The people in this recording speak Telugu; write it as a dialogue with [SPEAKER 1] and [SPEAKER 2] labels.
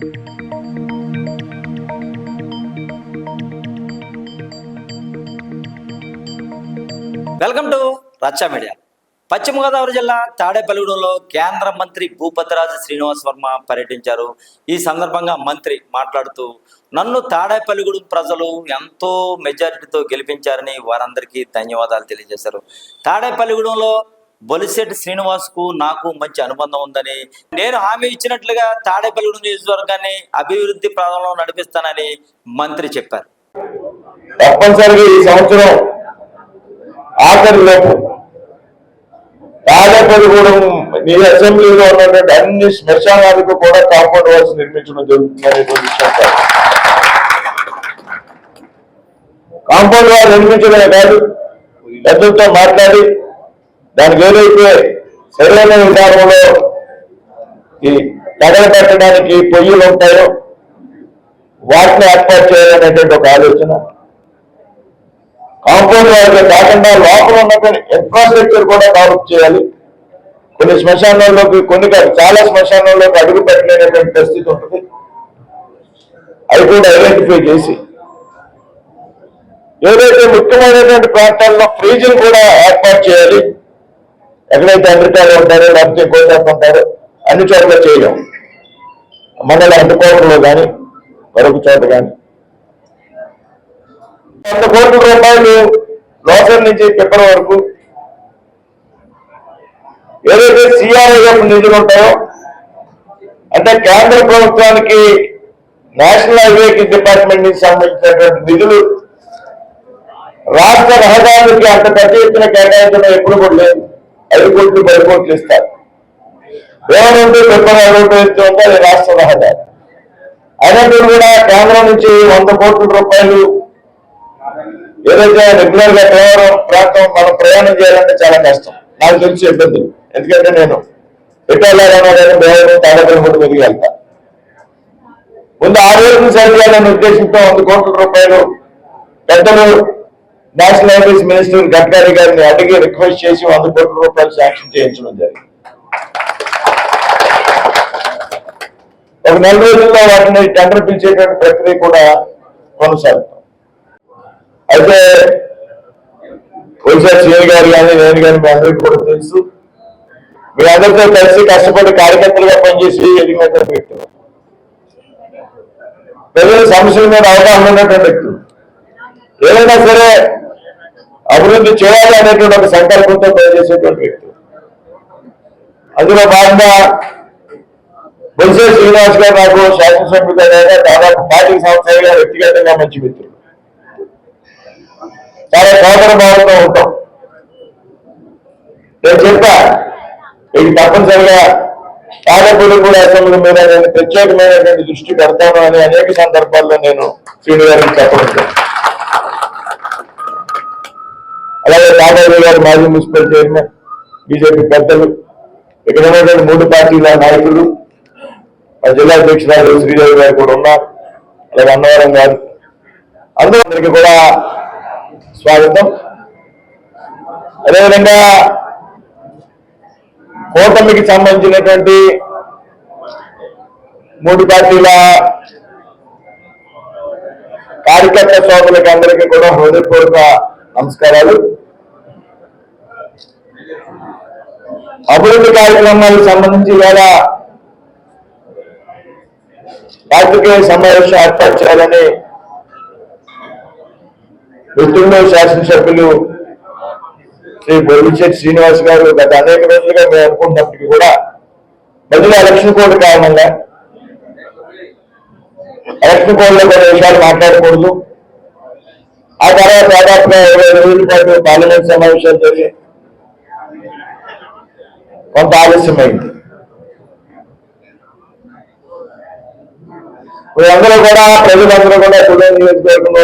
[SPEAKER 1] వెల్కమ్ టు రచ్చ మీడియా. పశ్చిమ గోదావరి జిల్లా తాడేపల్లిగూడెంలో కేంద్ర మంత్రి భూపతిరాజు శ్రీనివాస్ వర్మ పర్యటించారు. ఈ సందర్భంగా మంత్రి మాట్లాడుతూ, నన్ను తాడేపల్లిగూడెం ప్రజలు ఎంతో మెజారిటీతో గెలిపించారని వారందరికీ ధన్యవాదాలు తెలియజేశారు. తాడేపల్లిగూడెంలో బొలిశెట్టి శ్రీనివాస్కు నాకు మంచి అనుబంధం ఉందని, నేను హామీ ఇచ్చినట్లుగా తాడేపల్లిగూడెం నియోజకవర్గాన్ని అభివృద్ధి ప్రాంతంలో నడిపిస్తానని మంత్రి చెప్పారు.
[SPEAKER 2] తప్పనిసరిగా ఈ సంవత్సరం ఆఖరిలోపు తాడేపల్లిగూడెం నీ అసెంబ్లీలో ఉన్నటువంటి అన్ని శ్మశానాలకు కూడా కాంపౌండ్ వాల్స్ నిర్మించడం జరుగుతుందనేటువంటి విషయం. కాంపౌండ్ వాల్ నిర్మించడమే కాదు, పెద్దలతో మాట్లాడి దానికి ఏదైతే సరైన విధానంలో ఈ తగలబెట్టడానికి పొయ్యిలు ఉంటాయో వాటిని ఏర్పాటు చేయాలనేటువంటి ఒక ఆలోచన. కాంపౌండ్ వాల్గా కాకుండా లోపల ఉన్నటువంటి ఇన్ఫ్రాస్ట్రక్చర్ కూడా డెవలప్ చేయాలి. కొన్ని శ్మశానాల్లోకి, కొన్ని చాలా శ్మశానాల్లోకి అడుగు పెట్టలేనటువంటి పరిస్థితి ఉంటుంది. అవి కూడా ఐడెంటిఫై చేసి ఏదైతే ముఖ్యమైనటువంటి ప్రాంతాల్లో ఫ్రీజులు కూడా ఏర్పాటు చేయాలి. ఎక్కడైతే అమెరికాలో ఉంటారో లేకపోతే ఇంకో చోట ఉంటారో అన్ని చోట్ల చేయలేం. మండల హెడ్ క్వార్టర్లో కానీ మరొక చోట కానీ 100 కోట్ల రూపాయలు లోకల్ నుంచి పిప్పల వరకు ఏదైతే సిఆర్ఐఎఫ్ నిధులు ఉంటాయో, అంటే కేంద్ర ప్రభుత్వానికి నేషనల్ హైవే డిపార్ట్మెంట్ కి సంబంధించినటువంటి నిధులు రాష్ట్ర రహదారులకి అంత పెద్ద ఎత్తున కేటాయించడం ఎప్పుడు కూడా లేదు. 5 కోట్లు 10 కోట్లు ఇస్తారు. ఏమంటే పిప్పల రోడ్డు ఉంటే అది రాష్ట్ర రహదారి అయినప్పుడు కూడా కేంద్రం నుంచి 100 కోట్ల రూపాయలు ఏదైతే రెగ్యులర్ గా ప్రాంతం మనం ప్రయాణం చేయాలంటే చాలా కష్టం. నాకు తెలిసి ఇబ్బంది. ఎందుకంటే నేను ఎట్టాలన్నా తాడేపల్లిగూడెం మీదకి వెళ్తా. ముందు 6 రోజులు సరిచేయాలనే ఉద్దేశంతో 100 కోట్ల రూపాయలు పెద్దలు నేషనల్ హైవేస్ మినిస్టర్ గడ్కరీ గారిని అడిగి రిక్వెస్ట్ చేసి 100 కోట్ల రూపాయలు శాంక్షన్ చేయించడం జరిగింది. ఒక 4 రోజుల్లో వాటిని టెండర్ పిలిచేటువంటి ప్రక్రియ కూడా కొనసాగుతాం. అయితే వైఎస్ఆర్ సీఎం గారు కానీ నేను కానీ మీ అందరికీ కూడా తెలుసు, మీ అందరితో కలిసి కష్టపడి కార్యకర్తలుగా పనిచేసి ఎదిగినటువంటి వ్యక్తులు, ప్రజల సమస్యల మీద అవగాహన ఉన్నటువంటి వ్యక్తులు, ఏదైనా సరే అభివృద్ధి చేయాలి అనేటువంటి ఒక సంకల్పంతో పనిచేసేటువంటి వ్యక్తులు. అందులో భాగంగా బొలిశెట్టి శ్రీనివాస్ గారు నాకు శాసనసభ్యులుగా దాదాపు 40 సంవత్సరాలుగా వ్యక్తిగతంగా మంచి మిత్రులు. చాలా సోదర భావంతో ఉంటాం. నేను చెప్పా, ఇది తప్పనిసరిగా తాడేపల్లిగూడెం అసెంబ్లీ మీద నేను ప్రత్యేకమైనటువంటి దృష్టి పెడతాను అని అనేక సందర్భాల్లో నేను శ్రీను గారికి చెప్పడం. అలాగే తాడేపల్లి గారు మాజీ మున్సిపల్ చైర్మన్, బీజేపీ పెద్దలు, ఇక్కడ ఉన్నటువంటి 3 పార్టీల నాయకులు, జిల్లా అధ్యక్షురాలు శ్రీదేవి గారు కూడా ఉన్నారు. అలాగే అన్నవరం గారు, అందరికీ కూడా స్వాగతం. అదేవిధంగా కూటమికి సంబంధించినటువంటి 3 పార్టీల కార్యకర్త సోదరులకి అందరికీ కూడా హృదయపూర్వక నమస్కారాలు. అభివృద్ధి కార్యక్రమాలకు సంబంధించి ఇవాళ రాజకీయ సమావేశం ఏర్పాటు చేయాలని మిత్రులు శాసనసభ్యులు శ్రీ బొలిశెట్టి శ్రీనివాస్ గారు గత అనేక రోజులుగా మేము అనుకుంటున్నప్పటికీ కూడా మధ్యలో ఎలక్షన్ కోడ్ కారణంగా ఎలక్షన్ కోడ్ లో కొన్ని విషయాలు మాట్లాడకూడదు. ఆ తర్వాత దాదాపుగా 25 రోజుల పాటు పార్లమెంట్ సమావేశాలు జరిగి కొంత ఆలస్యమైంది. వీళ్ళందరూ కూడా ప్రజలందరూ కూడా నియోజకవర్గంలో